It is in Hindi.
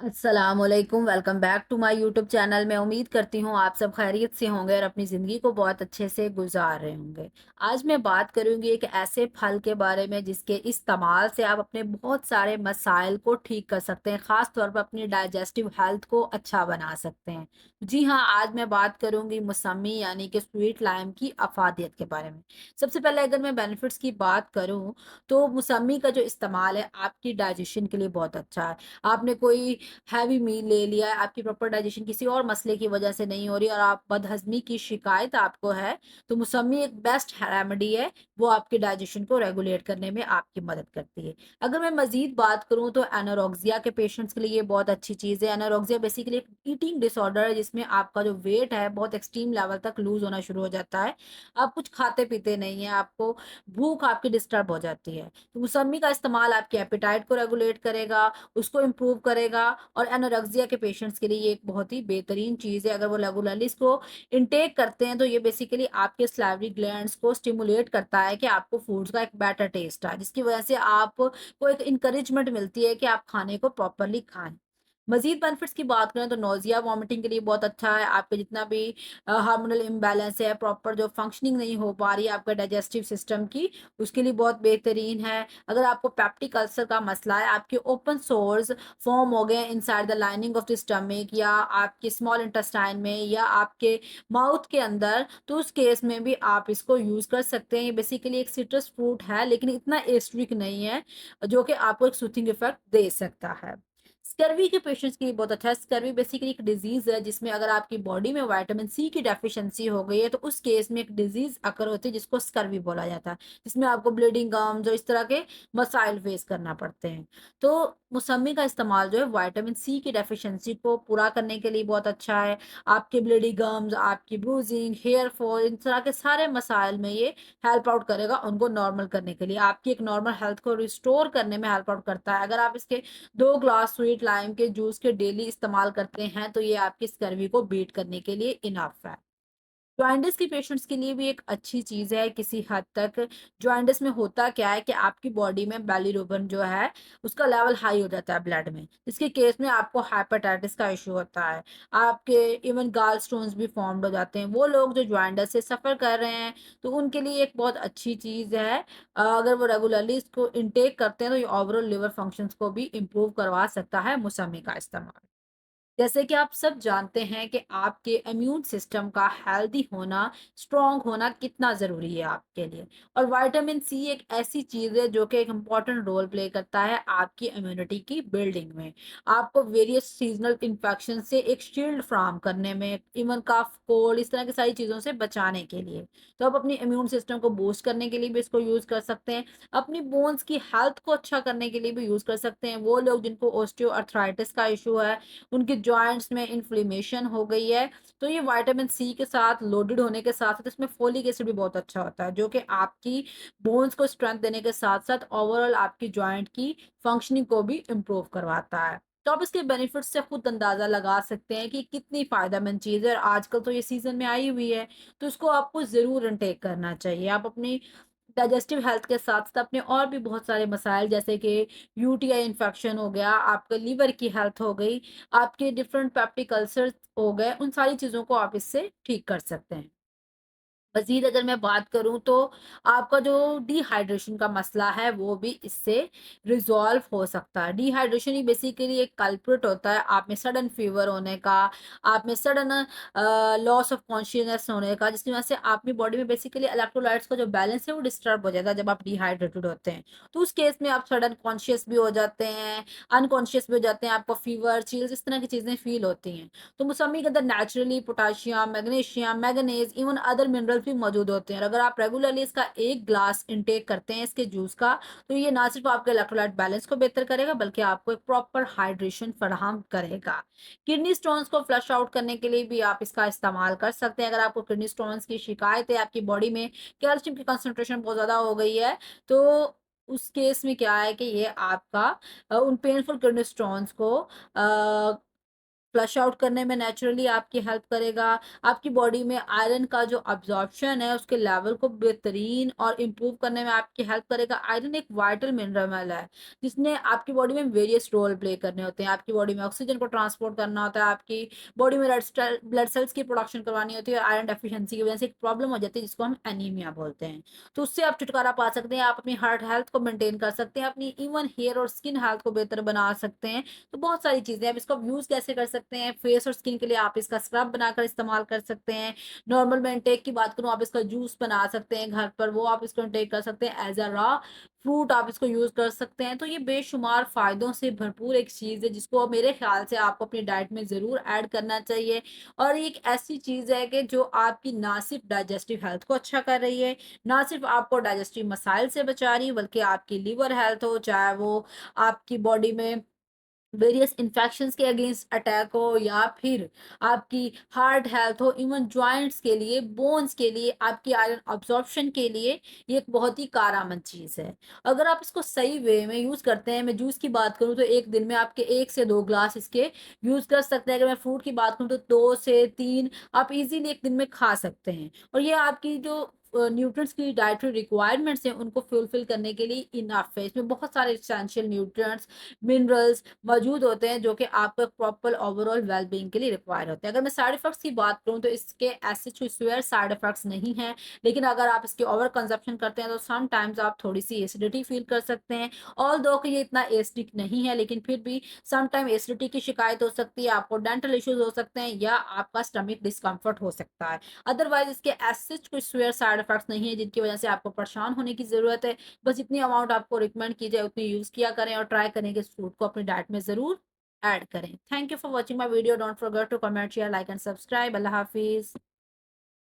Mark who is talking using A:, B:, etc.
A: अस्सलामुअलैकुम, welcome back to my YouTube channel. मैं उम्मीद करती हूँ आप सब खैरियत से होंगे और अपनी ज़िंदगी को बहुत अच्छे से गुजार रहे होंगे। आज मैं बात करूँगी एक ऐसे फल के बारे में जिसके इस्तेमाल से आप अपने बहुत सारे मसाइल को ठीक कर सकते हैं, ख़ास तौर पर अपनी डाइजेस्टिव हेल्थ को अच्छा बना सकते हैं। जी हाँ, आज मैं बात करूँगी मौसमी यानी कि स्वीट लाइम की अफ़ादियत के बारे में। सबसे पहले अगर मैं बेनिफिट्स की बात करूँ तो मौसमी का जो इस्तेमाल है आपकी डाइजेशन के लिए बहुत अच्छा है। आपने कोई हैवी मील ले लिया है, आपकी प्रॉपर डाइजेशन किसी और मसले की वजह से नहीं हो रही और आप बदहज़मी की शिकायत आपको है, तो मौसमी एक बेस्ट रेमेडी है, वो आपके डाइजेशन को रेगुलेट करने में आपकी मदद करती है। अगर मैं मज़ीद बात करूँ तो एनोरेक्सिया के पेशेंट्स के लिए ये बहुत अच्छी चीज़ है। एनोरेक्सिया बेसिकली एक ईटिंग डिसऑर्डर है जिसमें आपका जो वेट है बहुत एक्सट्रीम लेवल तक लूज़ होना शुरू हो जाता है। आप कुछ खाते-पीते नहीं हैं, आपको भूख आपकी डिस्टर्ब हो जाती है। तो मौसमी का इस्तेमाल आपके एपेटाइट को रेगुलेट करेगा, उसको इम्प्रूव करेगा और एनोरेक्सिया के पेशेंट्स के लिए ये एक बहुत ही बेहतरीन चीज़ है। अगर वो रेगुलरली इसको इनटेक करते हैं तो ये बेसिकली आपके सलाइवरी ग्लैंड्स को स्टिमुलेट करता है कि आपको फूड्स का एक बेटर टेस्ट आए, जिसकी वजह से आपको एक एनकरेजमेंट मिलती है कि आप खाने को प्रॉपर्ली खाएँ। मज़ीद बेनिफिट्स की बात करें तो नौज़िया वॉमिटिंग के लिए बहुत अच्छा है। आपके जितना भी हार्मोनल इम्बैलेंस है, प्रॉपर जो फंक्शनिंग नहीं हो पा रही है आपके डाइजेस्टिव सिस्टम की, उसके लिए बहुत बेहतरीन है। अगर आपको पेप्टिक अल्सर का मसला है, आपके ओपन सोर्स फॉर्म हो गए inside the lining of the stomach या आपके स्मॉल इंटेस्टाइन में या आपके माउथ के अंदर, तो उस केस में भी आप इसको यूज़ कर सकते हैं। ये बेसिकली एक सिट्रस फ्रूट है लेकिन इतना एसिडिक नहीं है, जो कि आपको एक सूथिंग इफेक्ट दे सकता है। स्कर्वी के पेशेंट्स के लिए बहुत अच्छा है। स्कर्वी बेसिकली एक डिजीज़ है जिसमें अगर आपकी बॉडी में विटामिन सी की डेफिशिएंसी हो गई है तो उस केस में एक डिजीज़ अकर होती है जिसको स्कर्वी बोला जाता है। जिसमें आपको ब्लीडिंग गम्स और इस तरह के मसाइल फेस करना पड़ते हैं। तो मौसमी का इस्तेमाल जो है विटामिन सी की डेफिशिएंसी को पूरा करने के लिए बहुत अच्छा है। आपके ब्लीडिंग गम्स, आपकी ब्रूजिंग, हेयर फॉल, इन तरह के सारे मसाइल में ये हेल्प आउट करेगा उनको नॉर्मल करने के लिए। आपकी एक नॉर्मल हेल्थ को रिस्टोर करने में हेल्प आउट करता है। अगर आप इसके 2 ग्लास स्वीट लाइम के जूस के डेली इस्तेमाल करते हैं तो ये आपकी स्कर्वी को बीट करने के लिए इनफ है। जॉइंटिस के पेशेंट्स के लिए भी एक अच्छी चीज़ है किसी हद तक। जॉइंटिस में होता क्या है कि आपकी बॉडी में बिलिरुबिन जो है, उसका लेवल हाई हो जाता है ब्लड में। इसके केस में आपको हेपेटाइटिस का इश्यू होता है। आपके इवन गॉल स्टोन्स भी फ़ॉर्म्ड हो जाते हैं। वो लोग जो जॉइंटिस से सफ़र कर रहे हैं, तो उनके लिए एक बहुत अच्छी चीज़ है। अगर वो रेगुलरली इसको इनटेक करते हैं, तो ये ओवरऑल लिवर फंक्शंस को भी इम्प्रूव करवा सकता है मौसमी का इस्तेमाल। जैसे कि आप सब जानते हैं कि आपके इम्यून सिस्टम का हेल्दी होना, स्ट्रॉन्ग होना कितना ज़रूरी है आपके लिए। और विटामिन सी एक ऐसी चीज़ है जो कि एक इम्पॉर्टेंट रोल प्ले करता है आपकी इम्यूनिटी की बिल्डिंग में। आपको वेरियस सीज़नल इन्फेक्शन से एक शील्ड फ्राहम करने में, इवन कफ, कोल्ड इस तरह की सारी चीज़ों से बचाने के लिए। तो आप अपनी इम्यून सिस्टम को बूस्ट करने के लिए भी इसको यूज़ कर सकते हैं। अपनी बोन्स की हेल्थ को अच्छा करने के लिए भी यूज़ कर सकते हैं। वो लोग जिनको ऑस्टियोआर्थराइटिस का इश्यू है, उनके जॉइंट्स में इन्फ्लेमेशन हो गई है, तो ये विटामिन सी के साथ लोडेड होने के साथ-साथ इसमें फोलिक एसिड भी बहुत अच्छा होता है, जो कि आपकी बोन्स को स्ट्रेंथ देने के साथ-साथ ओवरऑल आपकी जॉइंट की फंक्शनिंग को भी इम्प्रूव करवाता है। तो आप इसके बेनिफिट्स से खुद अंदाज़ा लगा सकते हैं कि कितनी फ़ायदेमंद चीज़ है और आजकल तो ये सीज़न में आई हुई है, तो इसको आपको ज़रूर इनटेक करना चाहिए। आप अपनी डाइजेस्टिव हेल्थ के साथ-साथ अपने और भी बहुत सारे मसाइल जैसे कि यूटीआई इन्फेक्शन हो गया, आपका लीवर की हेल्थ हो गई, आपके डिफरेंट पेप्टिक अल्सर्स हो गए, उन सारी चीज़ों को आप इससे ठीक कर सकते हैं। मज़ीद अगर मैं बात करूँ तो आपका जो डिहाइड्रेशन का मसला है वो भी इससे रिज़ॉल्व हो सकता है। डिहाइड्रेशन ही बेसिकली एक कल्प्रिट होता है आप में सडन फ़ीवर होने का, आप में सडन लॉस ऑफ कॉन्शियसनेस होने का, जिसकी वज़ह से आपकी बॉडी में बेसिकली इलेक्ट्रोलाइट्स का जो बैलेंस है वो डिस्टर्ब हो जाता है जब आप डिहाइड्रेटेड होते हैं। तो उस केस में आप सडन कॉन्शियस भी हो जाते हैं, अनकॉन्शियस भी हो जाते हैं, आपको फ़ीवर, चिल्स इस तरह की चीज़ें फ़ील होती हैं। तो मौसम्मी के अंदर naturally potassium, magnesium, manganese even other minerals भी मौजूद होते हैं और अगर आप रेगुलरली इसका 1 ग्लास इंटेक करते हैं इसके जूस का, तो ये ना सिर्फ आपके इलेक्ट्रोलाइट बैलेंस को बेहतर करेगा बल्कि आपको एक प्रॉपर हाइड्रेशन फराहम करेगा। किडनी स्टोन्स को फ्लश आउट करने के लिए भी आप इसका इस्तेमाल कर सकते हैं। अगर आपको किडनी स्टोन्स की शिकायत है, आपकी बॉडी में कैल्शियम की कंसंट्रेशन बहुत ज़्यादा हो गई है, तो उस केस में क्या है कि ये आपका उन पेनफुल किडनी स्टोन्स को फ्लश आउट करने में नेचुरली आपकी हेल्प करेगा। आपकी बॉडी में आयरन का जो अब्ज़ॉर्प्शन है उसके लेवल को बेहतरीन और इम्प्रूव करने में आपकी हेल्प करेगा। आयरन एक वाइटल मिनरल है, जिसने आपकी बॉडी में वेरियस रोल प्ले करने होते हैं। आपकी बॉडी में ऑक्सीजन को ट्रांसपोर्ट करना होता है, आपकी बॉडी में रेड ब्लड सेल्स की प्रोडक्शन करवानी होती है। आयरन डेफिशिएंसी की वजह से एक प्रॉब्लम हो जाती है जिसको हम एनीमिया बोलते हैं। तो उससे आप छुटकारा पा सकते हैं, आप अपनी हार्ट हेल्थ को मेंटेन कर सकते हैं, अपनी इवन हेयर और स्किन हेल्थ को बेहतर बना सकते हैं। तो बहुत सारी चीज़ें हैं। अब इसको यूज़ कैसे कर सकते हैं? फेस और स्किन के लिए आप इसका स्क्रब बनाकर इस्तेमाल कर सकते हैं। नॉर्मल मैं इनटेक की बात करूँ, आप इसका जूस बना सकते हैं घर पर, वो आप इसको इनटेक कर सकते हैं। एज़ अ रॉ फ्रूट आप इसको यूज़ कर सकते हैं। तो ये बेशुमार फ़ायदों से भरपूर एक चीज़ है जिसको मेरे ख़्याल से आपको अपनी डाइट में ज़रूर ऐड करना चाहिए। और ये एक ऐसी चीज़ है कि जो आपकी ना सिर्फ़ डाइजेस्टिव हेल्थ को अच्छा कर रही है, ना सिर्फ़ आपको डाइजेस्टिव मसाइल से बचा रही है, बल्कि आपकी लिवर हेल्थ हो, चाहे वो आपकी बॉडी में वेरियस इन्फेक्शंस के अगेंस्ट अटैक हो, या फिर आपकी हार्ट हेल्थ हो, इवन जॉइंट्स के लिए, बोन्स के लिए, आपकी आयरन अब्जॉर्प्शन के लिए ये एक बहुत ही कारआमद चीज़ है। अगर आप इसको सही वे में यूज़ करते हैं, मैं जूस की बात करूँ तो एक दिन में आपके 1 से 2 ग्लास इसके यूज़ कर सकते हैं। अगर मैं फ्रूट की बात करूँ तो 2 से 3 आप इज़िली एक दिन में खा सकते हैं। और ये आपकी जो न्यूट्रिएंट्स की डाइटरी रिक्वायरमेंट्स हैं उनको फुलफिल करने के लिए इनफ है। इसमें बहुत सारे एसेंशियल न्यूट्रिएंट्स, मिनरल्स मौजूद होते हैं जो कि आपको प्रॉपर ओवरऑल वेल-बीइंग के लिए रिक्वायर होते हैं। अगर मैं साइड इफेक्ट्स की बात करूँ तो इसके ऐसे कोई सीवियर साइड इफेक्ट्स नहीं हैं, लेकिन अगर आप इसके ओवर कंजम्पशन करते हैं तो सम टाइम्स आप थोड़ी-सी एसिडिटी फील कर सकते हैं। ऑल्दो कि ये इतना एसिडिक नहीं है, लेकिन फिर भी सम टाइम एसिडिटी की शिकायत हो सकती है, आपको डेंटल इश्यूज़ हो सकते हैं, या आपका स्टमक डिस्कम्फर्ट हो सकता है। अदरवाइज़ इसके एज़ सच कोई सीवियर साइड इफेक्ट्स नहीं है जिनकी वजह से आपको परेशान होने की ज़रूरत है। बस जितनी अमाउंट आपको रिकमेंड की जाए उतनी यूज़ किया करें और ट्राई करें कि इस फूड को अपनी डाइट में ज़रूर ऐड करें। Thank you for watching my video. Don't forget to comment, share, like and subscribe. Allah हाफ़िज़।